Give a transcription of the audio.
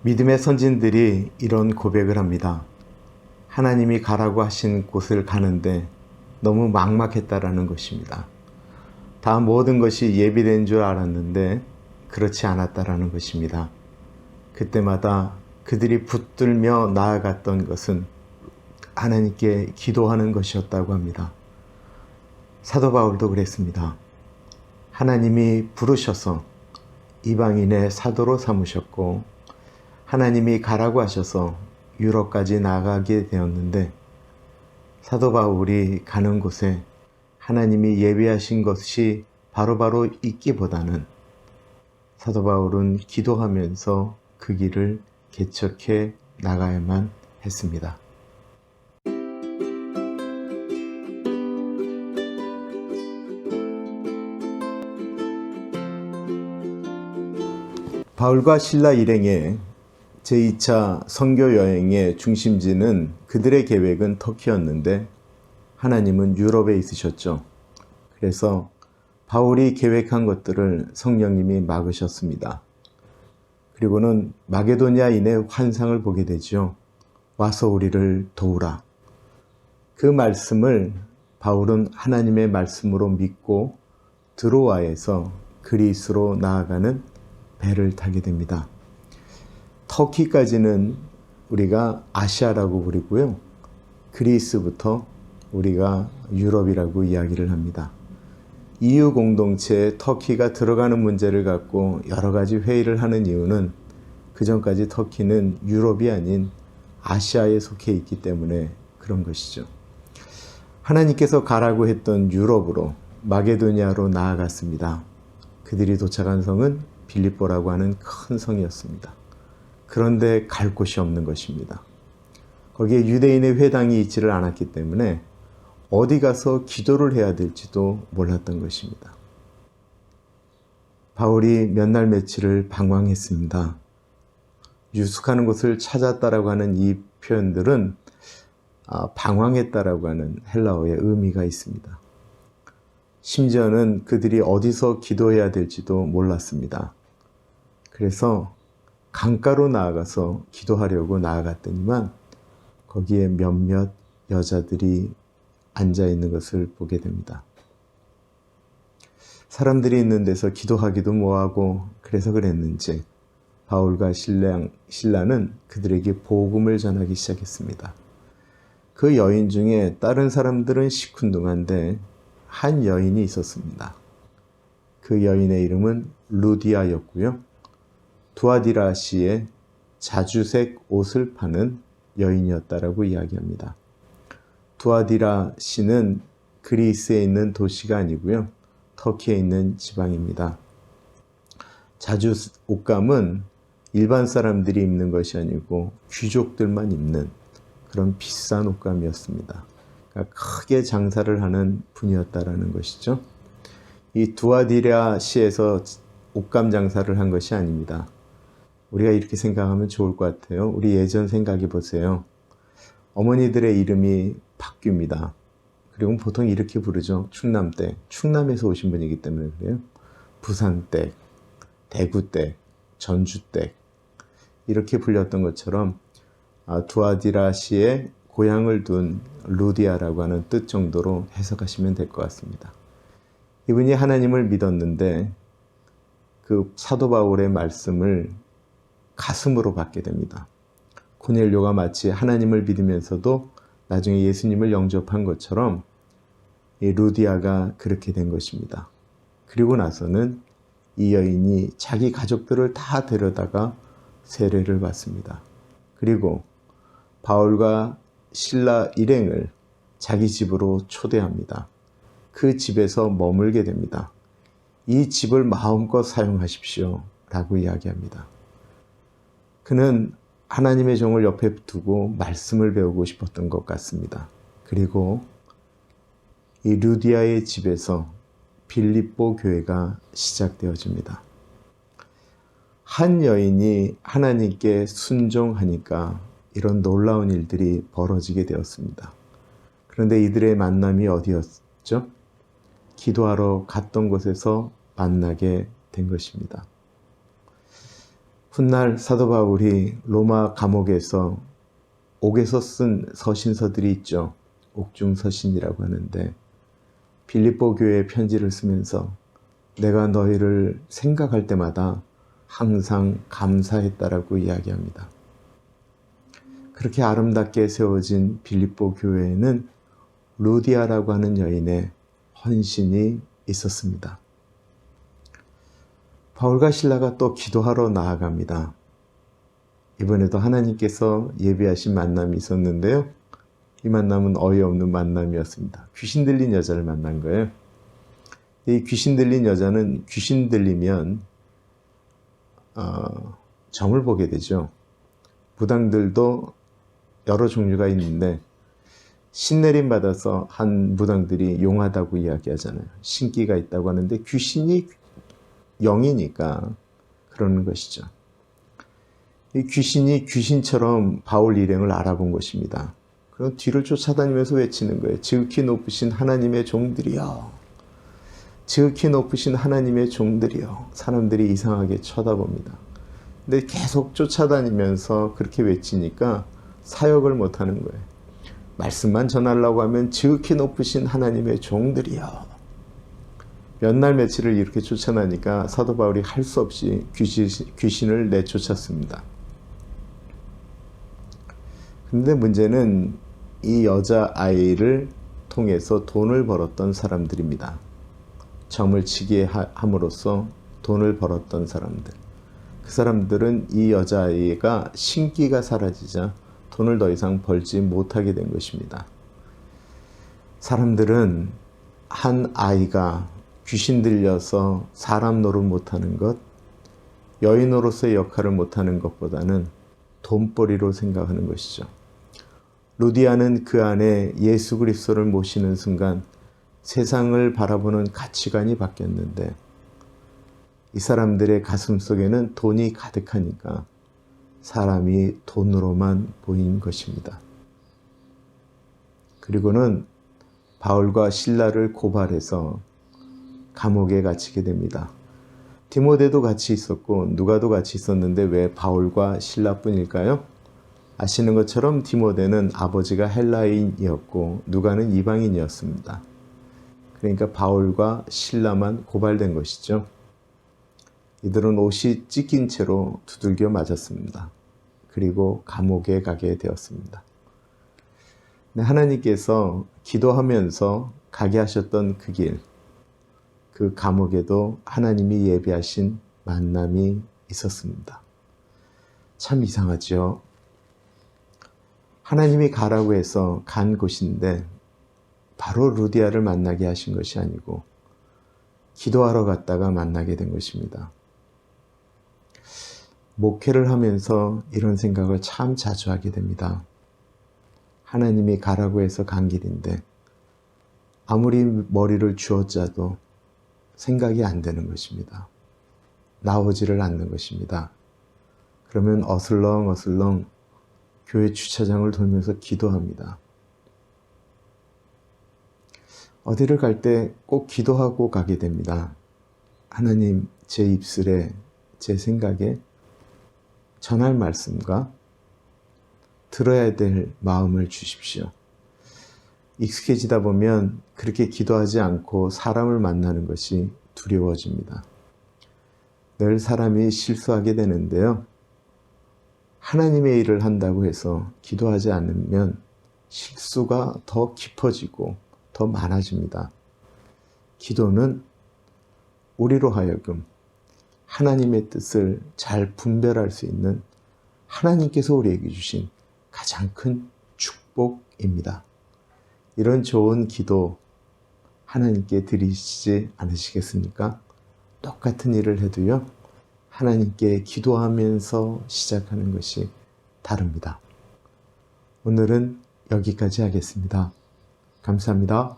믿음의 선진들이 이런 고백을 합니다. 하나님이 가라고 하신 곳을 가는데 너무 막막했다라는 것입니다. 다 모든 것이 예비된 줄 알았는데 그렇지 않았다라는 것입니다. 그때마다 그들이 붙들며 나아갔던 것은 하나님께 기도하는 것이었다고 합니다. 사도 바울도 그랬습니다. 하나님이 부르셔서 이방인의 사도로 삼으셨고 하나님이 가라고 하셔서 유럽까지 나가게 되었는데 사도 바울이 가는 곳에 하나님이 예비하신 것이 바로바로 있기보다는 사도 바울은 기도하면서 그 길을 개척해 나가야만 했습니다. 바울과 실라 일행의 제2차 선교 여행의 중심지는 그들의 계획은 터키였는데 하나님은 유럽에 있으셨죠. 그래서 바울이 계획한 것들을 성령님이 막으셨습니다. 그리고는 마게도냐인의 환상을 보게 되죠. 와서 우리를 도우라. 그 말씀을 바울은 하나님의 말씀으로 믿고 드로아에서 그리스로 나아가는 배를 타게 됩니다. 터키까지는 우리가 아시아라고 부르고요. 그리스부터 우리가 유럽이라고 이야기를 합니다. EU 공동체에 터키가 들어가는 문제를 갖고 여러 가지 회의를 하는 이유는 그전까지 터키는 유럽이 아닌 아시아에 속해 있기 때문에 그런 것이죠. 하나님께서 가라고 했던 유럽으로 마게도니아로 나아갔습니다. 그들이 도착한 성은 빌립보라고 하는 큰 성이었습니다. 그런데 갈 곳이 없는 것입니다. 거기에 유대인의 회당이 있지를 않았기 때문에 어디 가서 기도를 해야 될지도 몰랐던 것입니다. 바울이 몇 날 며칠을 방황했습니다. 유숙하는 곳을 찾았다라고 하는 이 표현들은 방황했다라고 하는 헬라어의 의미가 있습니다. 심지어는 그들이 어디서 기도해야 될지도 몰랐습니다. 그래서 강가로 나아가서 기도하려고 나아갔더니만 거기에 몇몇 여자들이 앉아 있는 것을 보게 됩니다. 사람들이 있는 데서 기도하기도 뭐하고 그래서 그랬는지 바울과 실라는 그들에게 복음을 전하기 시작했습니다. 그 여인 중에 다른 사람들은 시큰둥한데 한 여인이 있었습니다. 그 여인의 이름은 루디아였고요. 두아디라시의 자주색 옷을 파는 여인이었다라고 이야기합니다. 두아디라시는 그리스에 있는 도시가 아니고요. 터키에 있는 지방입니다. 자주 옷감은 일반 사람들이 입는 것이 아니고 귀족들만 입는 그런 비싼 옷감이었습니다. 그러니까 크게 장사를 하는 분이었다라는 것이죠. 이 두아디라시에서 옷감 장사를 한 것이 아닙니다. 우리가 이렇게 생각하면 좋을 것 같아요. 우리 예전 생각해 보세요. 어머니들의 이름이 바뀝니다. 그리고 보통 이렇게 부르죠. 충남댁. 충남에서 오신 분이기 때문에 그래요. 부산댁, 대구댁, 전주댁 이렇게 불렸던 것처럼 두아디라시에 고향을 둔 루디아라고 하는 뜻 정도로 해석하시면 될 것 같습니다. 이분이 하나님을 믿었는데 그 사도 바울의 말씀을 가슴으로 받게 됩니다. 고넬료가 마치 하나님을 믿으면서도 나중에 예수님을 영접한 것처럼 이 루디아가 그렇게 된 것입니다. 그리고 나서는 이 여인이 자기 가족들을 다 데려다가 세례를 받습니다. 그리고 바울과 실라 일행을 자기 집으로 초대합니다. 그 집에서 머물게 됩니다. 이 집을 마음껏 사용하십시오 라고 이야기합니다. 그는 하나님의 종을 옆에 두고 말씀을 배우고 싶었던 것 같습니다. 그리고 이 루디아의 집에서 빌립보 교회가 시작되어집니다. 한 여인이 하나님께 순종하니까 이런 놀라운 일들이 벌어지게 되었습니다. 그런데 이들의 만남이 어디였죠? 기도하러 갔던 곳에서 만나게 된 것입니다. 훗날 사도 바울이 로마 감옥에서 옥에서 쓴 서신서들이 있죠. 옥중서신이라고 하는데 빌립보 교회에 편지를 쓰면서 내가 너희를 생각할 때마다 항상 감사했다라고 이야기합니다. 그렇게 아름답게 세워진 빌립보 교회에는 루디아라고 하는 여인의 헌신이 있었습니다. 바울과 실라가 또 기도하러 나아갑니다. 이번에도 하나님께서 예비하신 만남이 있었는데요. 이 만남은 어이없는 만남이었습니다. 귀신 들린 여자를 만난 거예요. 이 귀신 들린 여자는 귀신 들리면 점을 보게 되죠. 무당들도 여러 종류가 있는데 신내림 받아서 한 무당들이 용하다고 이야기하잖아요. 신기가 있다고 하는데 귀신이 영이니까 그러는 것이죠. 이 귀신이 귀신처럼 바울 일행을 알아본 것입니다. 그럼 뒤를 쫓아다니면서 외치는 거예요. 지극히 높으신 하나님의 종들이여. 지극히 높으신 하나님의 종들이여. 사람들이 이상하게 쳐다봅니다. 근데 계속 쫓아다니면서 그렇게 외치니까 사역을 못하는 거예요. 말씀만 전하려고 하면 지극히 높으신 하나님의 종들이여. 몇 날 며칠을 이렇게 쫓아나니까 사도 바울이 할 수 없이 귀신을 내쫓았습니다. 근데 문제는 이 여자아이를 통해서 돈을 벌었던 사람들입니다. 점을 치게 함으로써 돈을 벌었던 사람들. 그 사람들은 이 여자아이가 신기가 사라지자 돈을 더 이상 벌지 못하게 된 것입니다. 사람들은 한 아이가 귀신 들려서 사람 노릇 못하는 것, 여인으로서의 역할을 못하는 것보다는 돈벌이로 생각하는 것이죠. 루디아는 그 안에 예수 그리스도를 모시는 순간 세상을 바라보는 가치관이 바뀌었는데 이 사람들의 가슴 속에는 돈이 가득하니까 사람이 돈으로만 보인 것입니다. 그리고는 바울과 실라를 고발해서 감옥에 갇히게 됩니다. 디모데도 같이 있었고 누가도 같이 있었는데 왜 바울과 실라뿐일까요? 아시는 것처럼 디모데는 아버지가 헬라인이었고 누가는 이방인이었습니다. 그러니까 바울과 실라만 고발된 것이죠. 이들은 옷이 찢긴 채로 두들겨 맞았습니다. 그리고 감옥에 가게 되었습니다. 하나님께서 기도하면서 가게 하셨던 그 길, 그 감옥에도 하나님이 예비하신 만남이 있었습니다. 참 이상하죠. 하나님이 가라고 해서 간 곳인데 바로 루디아를 만나게 하신 것이 아니고 기도하러 갔다가 만나게 된 것입니다. 목회를 하면서 이런 생각을 참 자주 하게 됩니다. 하나님이 가라고 해서 간 길인데 아무리 머리를 쥐어짜도 생각이 안 되는 것입니다. 나오지를 않는 것입니다. 그러면 어슬렁어슬렁 교회 주차장을 돌면서 기도합니다. 어디를 갈 때 꼭 기도하고 가게 됩니다. 하나님, 제 입술에, 제 생각에 전할 말씀과 들어야 될 마음을 주십시오. 익숙해지다 보면 그렇게 기도하지 않고 사람을 만나는 것이 두려워집니다. 늘 사람이 실수하게 되는데요. 하나님의 일을 한다고 해서 기도하지 않으면 실수가 더 깊어지고 더 많아집니다. 기도는 우리로 하여금 하나님의 뜻을 잘 분별할 수 있는 하나님께서 우리에게 주신 가장 큰 축복입니다. 이런 좋은 기도 하나님께 드리시지 않으시겠습니까? 똑같은 일을 해도요, 하나님께 기도하면서 시작하는 것이 다릅니다. 오늘은 여기까지 하겠습니다. 감사합니다.